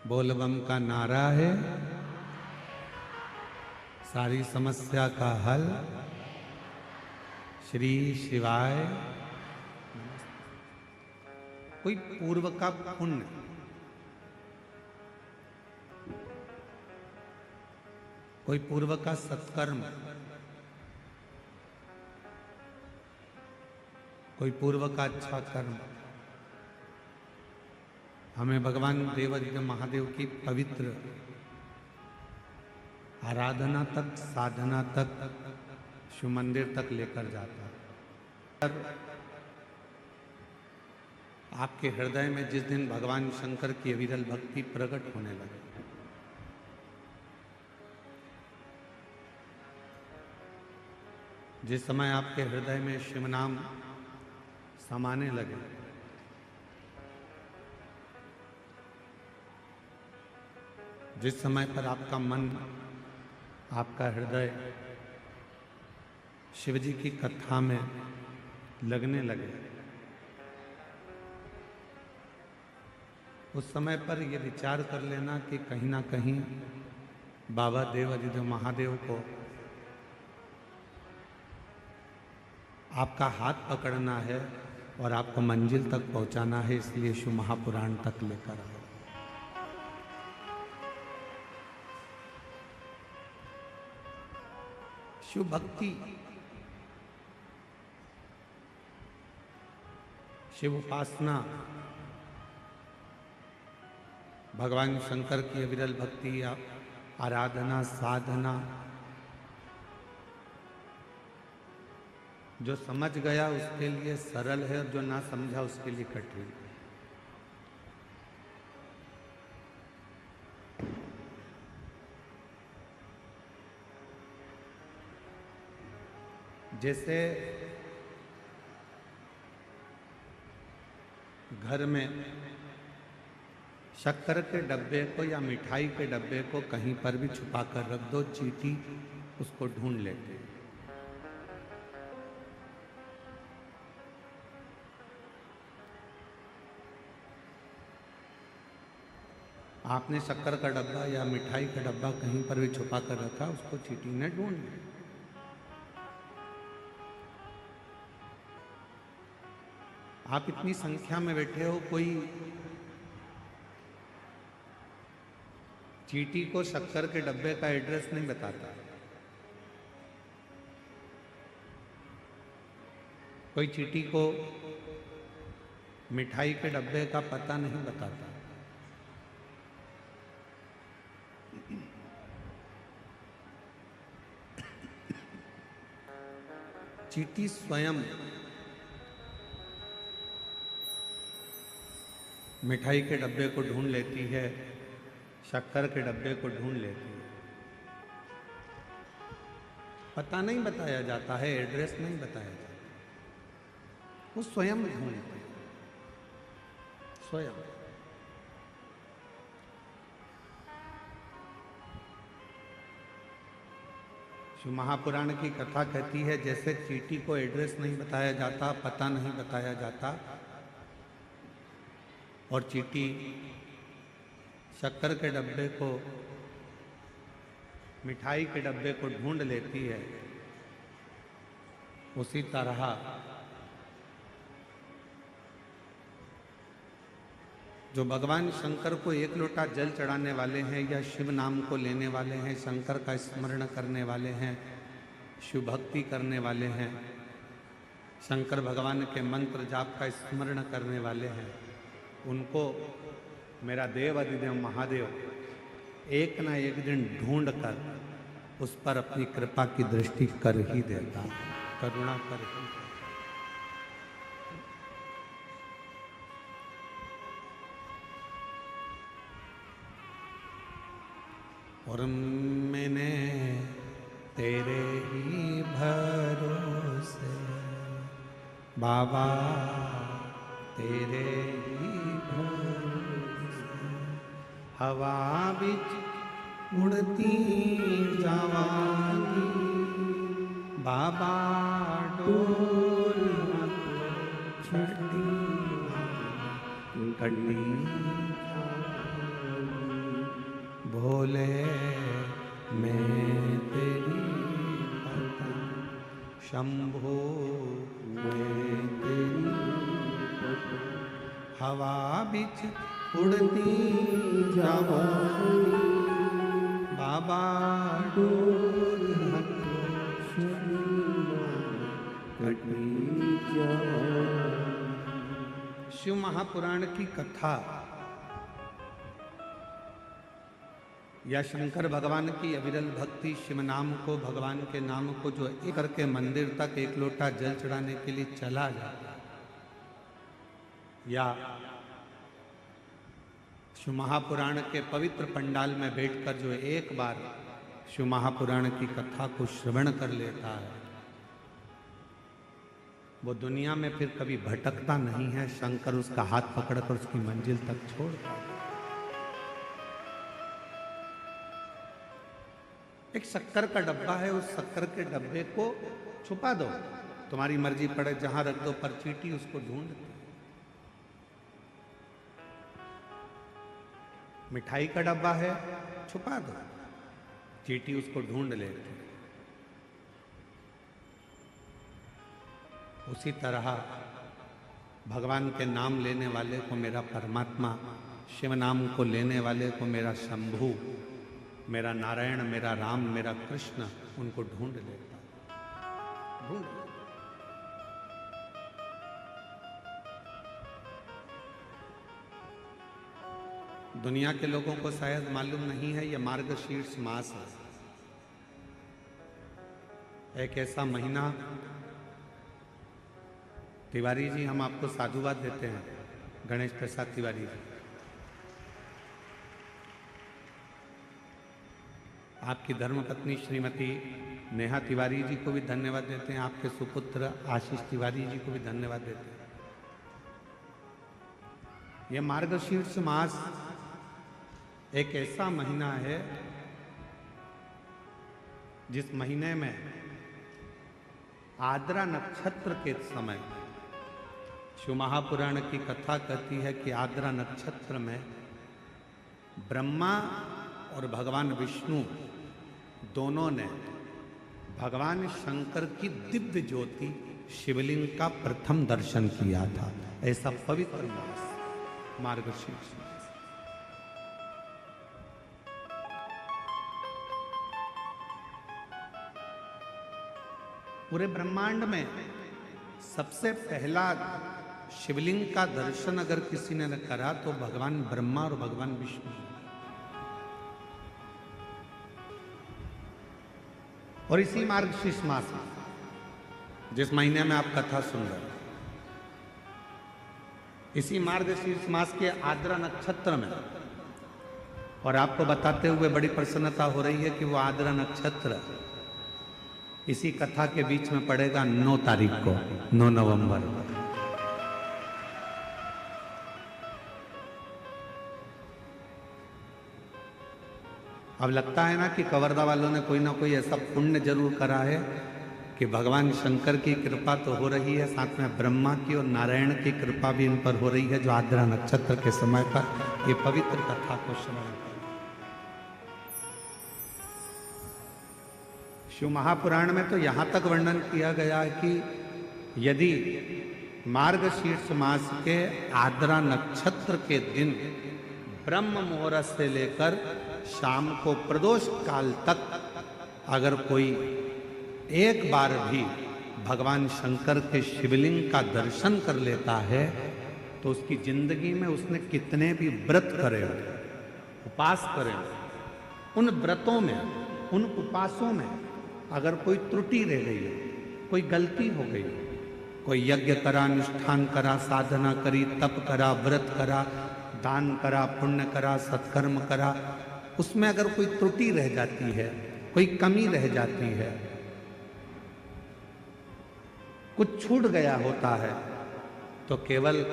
बोलबम का नारा है, सारी समस्या का हल। श्री शिवाय। कोई पूर्व का पुण्य, कोई पूर्व का सत्कर्म, कोई पूर्व का अच्छा कर्म हमें भगवान देवादिदेव महादेव की पवित्र आराधना तक, साधना तक, शिव मंदिर तक लेकर जाता है। आपके हृदय में जिस दिन भगवान शंकर की अविरल भक्ति प्रकट होने लगे, जिस समय आपके हृदय में शिव नाम समाने लगे, जिस समय पर आपका मन, आपका हृदय शिव जी की कथा में लगने लगे, उस समय पर यह विचार कर लेना कि कहीं ना कहीं बाबा देवादिदेव महादेव को आपका हाथ पकड़ना है और आपको मंजिल तक पहुंचाना है, इसलिए शिव महापुराण तक लेकर आओ। शिव भक्ति, शिव उपासना, भगवान शंकर की अविरल भक्ति, आराधना, साधना, जो समझ गया उसके लिए सरल है और जो ना समझा उसके लिए कठिन। जैसे घर में शक्कर के डब्बे को या मिठाई के डब्बे को कहीं पर भी छुपा कर रख दो, चींटी उसको ढूंढ लेते हैं। आपने शक्कर का डब्बा या मिठाई का डब्बा कहीं पर भी छुपा कर रखा, उसको चींटी ने ढूंढ लिया। आप इतनी संख्या में बैठे हो, कोई चींटी को शक्कर के डब्बे का एड्रेस नहीं बताता, कोई चींटी को मिठाई के डब्बे का पता नहीं बताता। चींटी स्वयं मिठाई के डब्बे को ढूंढ लेती है, शक्कर के डब्बे को ढूंढ लेती है। पता नहीं बताया जाता है, एड्रेस नहीं बताया जाता, वो स्वयं ढूंढते हैं, स्वयं। शिव महापुराण की कथा कहती है, जैसे चींटी को एड्रेस नहीं बताया जाता, पता नहीं बताया जाता, और चींटी शक्कर के डब्बे को, मिठाई के डब्बे को ढूंढ लेती है, उसी तरह जो भगवान शंकर को एक लोटा जल चढ़ाने वाले हैं या शिव नाम को लेने वाले हैं, शंकर का स्मरण करने वाले हैं, शिव भक्ति करने वाले हैं, शंकर भगवान के मंत्र जाप का स्मरण करने वाले हैं, उनको मेरा देवादिदेव महादेव एक ना एक दिन ढूंढ कर उस पर अपनी कृपा की दृष्टि कर ही देता, करुणा कर ही देता। और मैंने तेरे ही भरोसे बाबा, तेरे ही भरोसे हवा बिच उड़ती जावांगी, बाबा डोर छठी गड्डी शंभो हवा बिच उड़ती जवानी बाबा डोर शिव महापुराण की कथा या शंकर भगवान की अविरल भक्ति, शिव नाम को, भगवान के नाम को जो एक करके मंदिर तक एक लोटा जल चढ़ाने के लिए चला जाता, या शिव महापुराण के पवित्र पंडाल में बैठकर जो एक बार शिव महापुराण की कथा को श्रवण कर लेता है, वो दुनिया में फिर कभी भटकता नहीं है। शंकर उसका हाथ पकड़कर उसकी मंजिल तक छोड़ता है। एक शक्कर का डब्बा है, उस शक्कर के डब्बे को छुपा दो, तुम्हारी मर्जी पड़े जहां रख दो, पर चींटी उसको ढूंढती। मिठाई का डब्बा है, छुपा दो, चींटी उसको ढूंढ लेती। उसी तरह भगवान के नाम लेने वाले को मेरा परमात्मा, शिव नाम को लेने वाले को मेरा शंभु, मेरा नारायण, मेरा राम, मेरा कृष्ण उनको ढूंढ लेता, ढूंढ लेता। दुनिया के लोगों को शायद मालूम नहीं है, यह मार्गशीर्ष मास है, एक ऐसा महीना। तिवारी जी, हम आपको साधुवाद देते हैं, गणेश प्रसाद तिवारी जी, आपकी धर्मपत्नी श्रीमती नेहा तिवारी जी को भी धन्यवाद देते हैं, आपके सुपुत्र आशीष तिवारी जी को भी धन्यवाद देते हैं। यह मार्गशीर्ष मास एक ऐसा महीना है जिस महीने में आद्रा नक्षत्र के समय, शिव महापुराण की कथा कहती है कि आद्रा नक्षत्र में ब्रह्मा और भगवान विष्णु दोनों ने भगवान शंकर की दिव्य ज्योति शिवलिंग का प्रथम दर्शन किया था। ऐसा पवित्र मास मार्गशीर्ष मास। पूरे ब्रह्मांड में सबसे पहला शिवलिंग का दर्शन अगर किसी ने करा तो भगवान ब्रह्मा और भगवान विष्णु। और इसी मार्गशीर्ष मास में, जिस महीने में आप कथा सुन रहे हैं, इसी मार्गशीर्ष मास के आद्रा नक्षत्र में, और आपको बताते हुए बड़ी प्रसन्नता हो रही है कि वो आद्रा नक्षत्र इसी कथा के बीच में पड़ेगा 9 तारीख को, 9 नवंबर को। अब लगता है ना कि कवर्धा वालों ने कोई ना कोई ऐसा पुण्य जरूर करा है कि भगवान शंकर की कृपा तो हो रही है, साथ में ब्रह्मा की और नारायण की कृपा भी इन पर हो रही है, जो आद्रा नक्षत्र के समय पर ये पवित्र कथा को श्रवण कर। शिव महापुराण में तो यहाँ तक वर्णन किया गया है कि यदि मार्गशीर्ष मास के आद्रा नक्षत्र के दिन ब्रह्म मुहूर्त से लेकर शाम को प्रदोष काल तक अगर कोई एक बार भी भगवान शंकर के शिवलिंग का दर्शन कर लेता है तो उसकी जिंदगी में उसने कितने भी व्रत करे हो, उपास करे हो, उन व्रतों में, उन उपासों में अगर कोई त्रुटि रह गई हो, कोई गलती हो गई, कोई यज्ञ करा, अनुष्ठान करा, साधना करी, तप करा, व्रत करा, दान करा, पुण्य करा, सत्कर्म करा, उसमें अगर कोई त्रुटि रह जाती है, कोई कमी रह जाती है, कुछ छूट गया होता है, तो केवल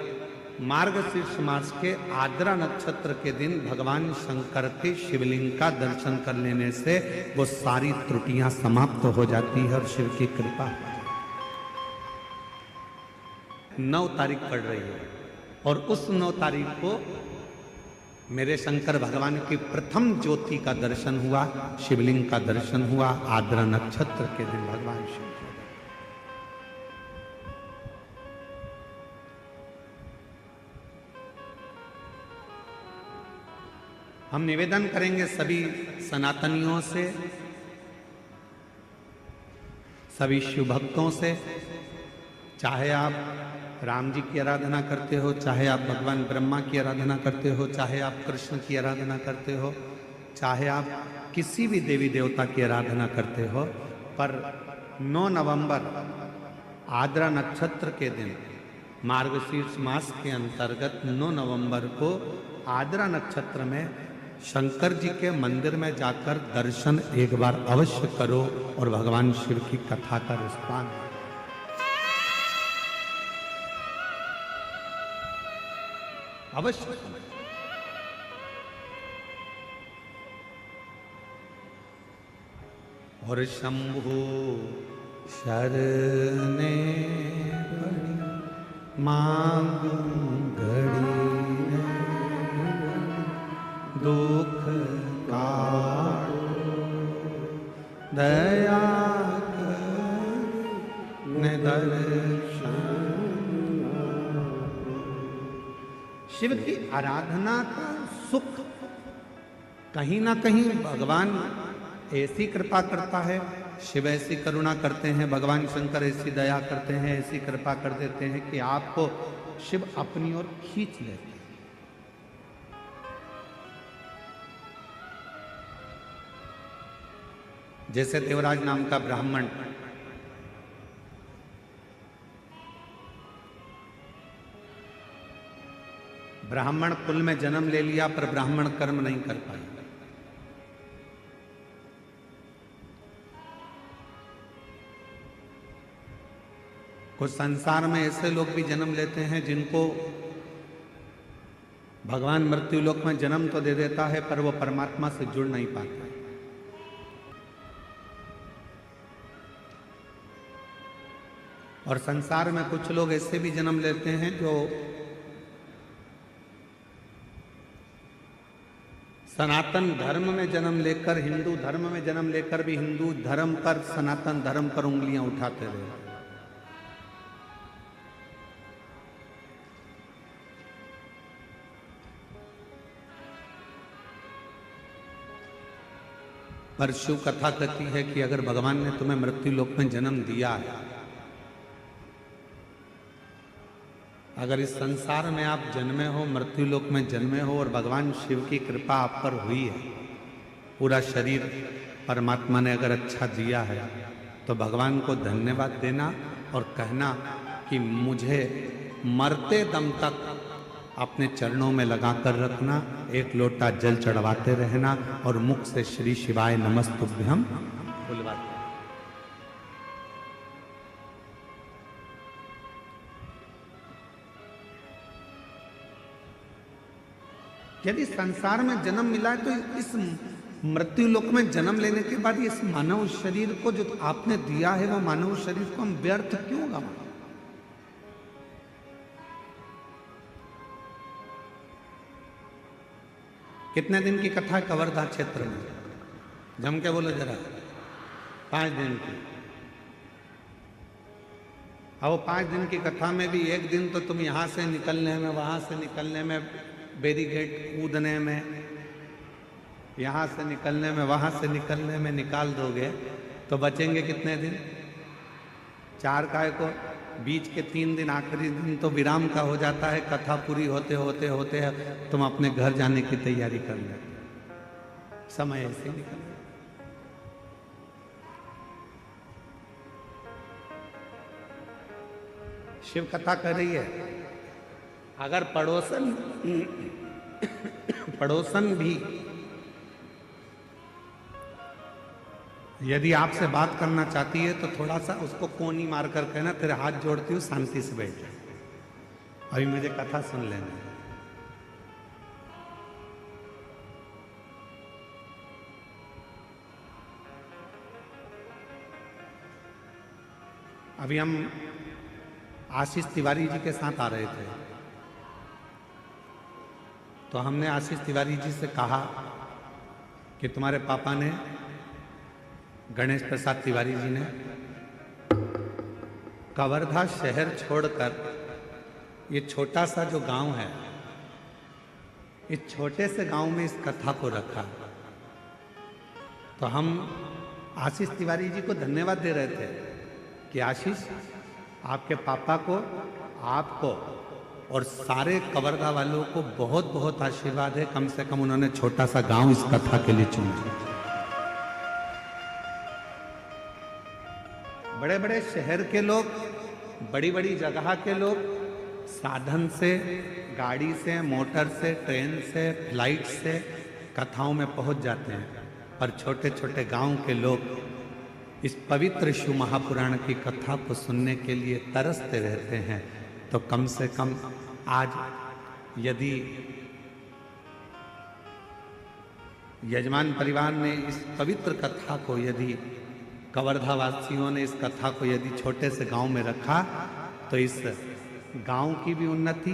मार्गशीर्ष मास के आद्रा नक्षत्र के दिन भगवान शंकर के शिवलिंग का दर्शन कर लेने से वो सारी त्रुटियां समाप्त हो जाती है और शिव की कृपा। 9 तारीख पड़ रही है और उस 9 तारीख को मेरे शंकर भगवान की प्रथम ज्योति का दर्शन हुआ, शिवलिंग का दर्शन हुआ आद्रा नक्षत्र के दिन भगवान शिव। हम निवेदन करेंगे सभी सनातनियों से, सभी शिव भक्तों से, चाहे आप राम जी की आराधना करते हो, चाहे आप भगवान ब्रह्मा की आराधना करते हो, चाहे आप कृष्ण की आराधना करते हो, चाहे आप किसी भी देवी देवता की आराधना करते हो, पर 9 नवंबर आद्रा नक्षत्र के दिन मार्गशीर्ष मास के अंतर्गत 9 नवंबर को आद्रा नक्षत्र में शंकर जी के मंदिर में जाकर दर्शन एक बार अवश्य करो और भगवान शिव की कथा का रिस्पान अवश्य। और शंभु शरणे मांगू घड़ी दुख काटो दया कर दर्शन। शिव की आराधना का सुख कहीं ना कहीं भगवान ऐसी कृपा करता है, शिव ऐसी करुणा करते हैं, भगवान शंकर ऐसी दया करते हैं, ऐसी कृपा कर देते हैं कि आपको शिव अपनी ओर खींच लेते हैं। जैसे देवराज नाम का ब्राह्मण कुल में जन्म ले लिया पर ब्राह्मण कर्म नहीं कर पाए। कुछ संसार में ऐसे लोग भी जन्म लेते हैं जिनको भगवान मृत्यु लोक में जन्म तो दे देता है पर वो परमात्मा से जुड़ नहीं पाता। और संसार में कुछ लोग ऐसे भी जन्म लेते हैं जो सनातन धर्म में जन्म लेकर, हिंदू धर्म में जन्म लेकर भी हिंदू धर्म पर, सनातन धर्म पर उंगलियां उठाते रहे। पर शिव कथा कहती है कि अगर भगवान ने तुम्हें मृत्यु लोक में जन्म दिया है, अगर इस संसार में आप जन्मे हो, मृत्यु लोक में जन्मे हो और भगवान शिव की कृपा आप पर हुई है, पूरा शरीर परमात्मा ने अगर अच्छा दिया है, तो भगवान को धन्यवाद देना और कहना कि मुझे मरते दम तक अपने चरणों में लगाकर रखना, एक लोटा जल चढ़वाते रहना और मुख से श्री शिवाय नमस्तुभ्यम बुलवाते। यदि संसार में जन्म मिला है तो इस मृत्यु लोक में जन्म लेने के बाद इस मानव शरीर को जो आपने दिया है, वो मानव शरीर को हम व्यर्थ क्यों गवाएं? कितने दिन की कथा है कवर्धा क्षेत्र में? जम के बोलो जरा। 5 दिन की। अब 5 दिन की कथा में भी एक दिन तो तुम यहां से निकलने में, वहां से निकलने में, बैरिकेड कूदने में, यहां से निकलने में, वहां से निकलने में निकाल दोगे तो बचेंगे कितने दिन? 4 काय को बीच के 3 दिन, आखिरी दिन तो विराम का हो जाता है। कथा पूरी होते होते होते तुम अपने घर जाने की तैयारी कर लेते, समय ऐसे निकल। शिव कथा कह रही है, अगर पड़ोसन भी यदि आपसे बात करना चाहती है तो थोड़ा सा उसको कोनी मार कर कहना, तेरे हाथ जोड़ती हूँ, शांति से बैठ जा, अभी मुझे कथा सुन लेना। अभी हम आशीष तिवारी जी के साथ आ रहे थे तो हमने आशीष तिवारी जी से कहा कि तुम्हारे पापा ने, गणेश प्रसाद तिवारी जी ने, कवर्धा शहर छोड़कर ये छोटा सा जो गांव है इस छोटे से गांव में इस कथा को रखा। तो हम आशीष तिवारी जी को धन्यवाद दे रहे थे कि आशीष, आपके पापा को, आपको और सारे कवर्धा वालों को बहुत बहुत आशीर्वाद है, कम से कम उन्होंने छोटा सा गांव इस कथा के लिए चुना। बड़े बड़े शहर के लोग, बड़ी बड़ी जगह के लोग साधन से, गाड़ी से, मोटर से, ट्रेन से, फ्लाइट से कथाओं में पहुंच जाते हैं, पर छोटे छोटे गांव के लोग इस पवित्र शिव महापुराण की कथा को सुनने के लिए तरसते रहते हैं। तो कम से कम आज यदि यजमान परिवार ने इस पवित्र कथा को, यदि कवर्धा वासियों ने इस कथा को यदि छोटे से गांव में रखा, तो इस गांव की भी उन्नति,